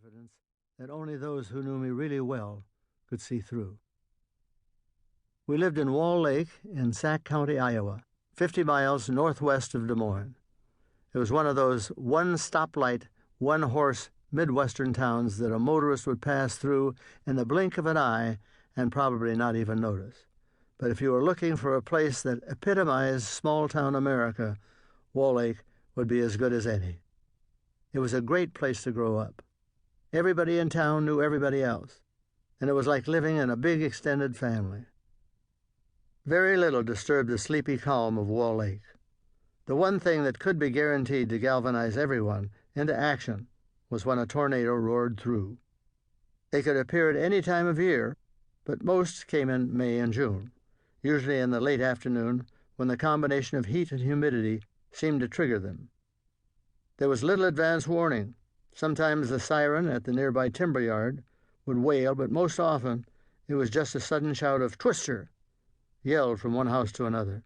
confidence that only those who knew me really well could see through. We lived in Wall Lake in Sac County, Iowa, 50 miles northwest of Des Moines. It was one of those one-stoplight, one-horse Midwestern towns that a motorist would pass through in the blink of an eye and probably not even notice. But if you were looking for a place that epitomized small-town America, Wall Lake would be as good as any. It was a great place to grow up. Everybody in town knew everybody else, and it was like living in a big extended family. Very little disturbed the sleepy calm of Wall Lake. The one thing that could be guaranteed to galvanize everyone into action was when a tornado roared through. They could appear at any time of year, but most came in May and June, usually in the late afternoon when the combination of heat and humidity seemed to trigger them. There was little advance warning. Sometimes the siren at the nearby timber yard would wail, but most often it was just a sudden shout of "Twister!" yelled from one house to another.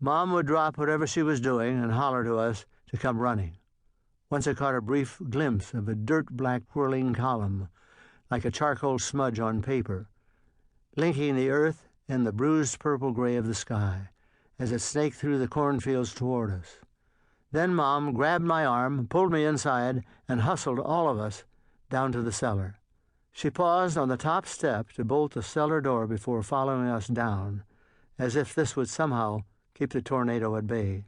Mom would drop whatever she was doing and holler to us to come running. Once I caught a brief glimpse of a dirt-black whirling column, like a charcoal smudge on paper, linking the earth and the bruised purple-gray of the sky as it snaked through the cornfields toward us. Then Mom grabbed my arm, pulled me inside, and hustled all of us down to the cellar. She paused on the top step to bolt the cellar door before following us down, as if this would somehow keep the tornado at bay.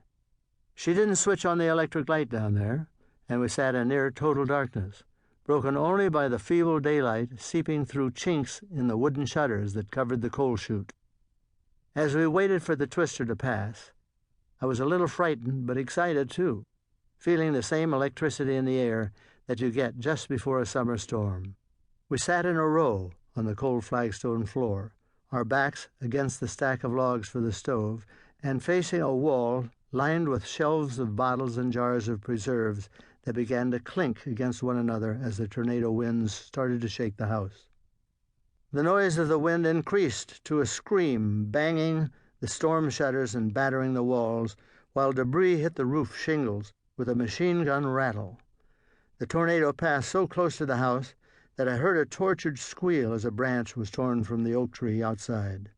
She didn't switch on the electric light down there, and we sat in near total darkness, broken only by the feeble daylight seeping through chinks in the wooden shutters that covered the coal chute. As we waited for the twister to pass, I was a little frightened but excited too, feeling the same electricity in the air that you get just before a summer storm. We sat in a row on the cold flagstone floor, our backs against the stack of logs for the stove, and facing a wall lined with shelves of bottles and jars of preserves that began to clink against one another as the tornado winds started to shake the house. The noise of the wind increased to a scream, banging the storm shutters and battering the walls, while debris hit the roof shingles with a machine gun rattle. The tornado passed so close to the house that I heard a tortured squeal as a branch was torn from the oak tree outside.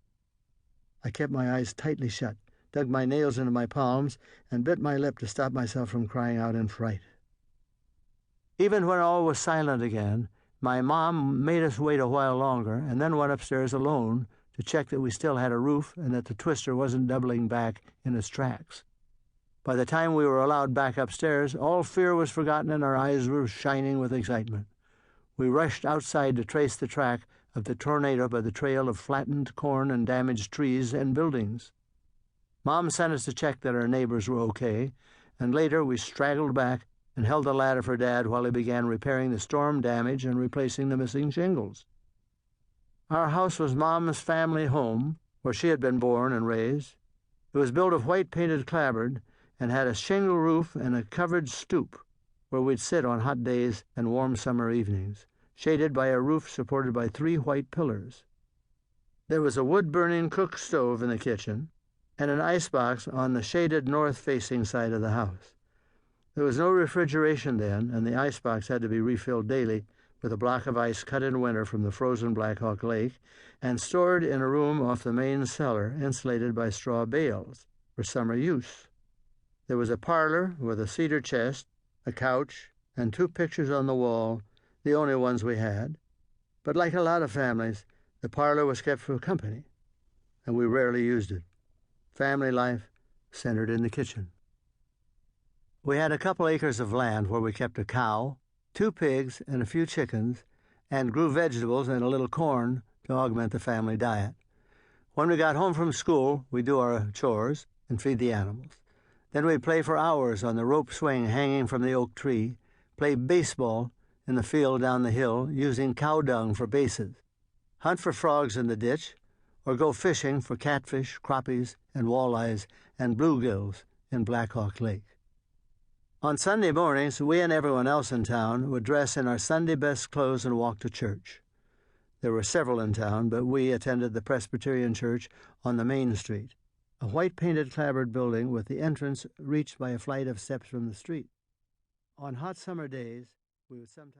I kept my eyes tightly shut, dug my nails into my palms, and bit my lip to stop myself from crying out in fright. Even when all was silent again, my mom made us wait a while longer and then went upstairs alone to check that we still had a roof and that the twister wasn't doubling back in its tracks. By the time we were allowed back upstairs, all fear was forgotten and our eyes were shining with excitement. We rushed outside to trace the track of the tornado by the trail of flattened corn and damaged trees and buildings. Mom sent us to check that our neighbors were okay, and later we straggled back and held the ladder for Dad while he began repairing the storm damage and replacing the missing shingles. Our house was Mom's family home, where she had been born and raised. It was built of white-painted clapboard and had a shingle roof and a covered stoop where we'd sit on hot days and warm summer evenings, shaded by a roof supported by 3 white pillars. There was a wood-burning cook stove in the kitchen and an icebox on the shaded north-facing side of the house. There was no refrigeration then, and the icebox had to be refilled daily with a block of ice cut in winter from the frozen Black Hawk Lake and stored in a room off the main cellar insulated by straw bales for summer use. There was a parlor with a cedar chest, a couch, and 2 pictures on the wall, the only ones we had. But like a lot of families, the parlor was kept for company, and we rarely used it. Family life centered in the kitchen. We had a couple acres of land where we kept a cow, 2 pigs, and a few chickens, and grew vegetables and a little corn to augment the family diet. When we got home from school, we'd do our chores and feed the animals. Then we'd play for hours on the rope swing hanging from the oak tree, play baseball in the field down the hill using cow dung for bases, hunt for frogs in the ditch, or go fishing for catfish, crappies, and walleyes and bluegills in Black Hawk Lake. On Sunday mornings, we and everyone else in town would dress in our Sunday best clothes and walk to church. There were several in town, but we attended the Presbyterian Church on the main street, a white-painted clapboard building with the entrance reached by a flight of steps from the street. On hot summer days, we would sometimes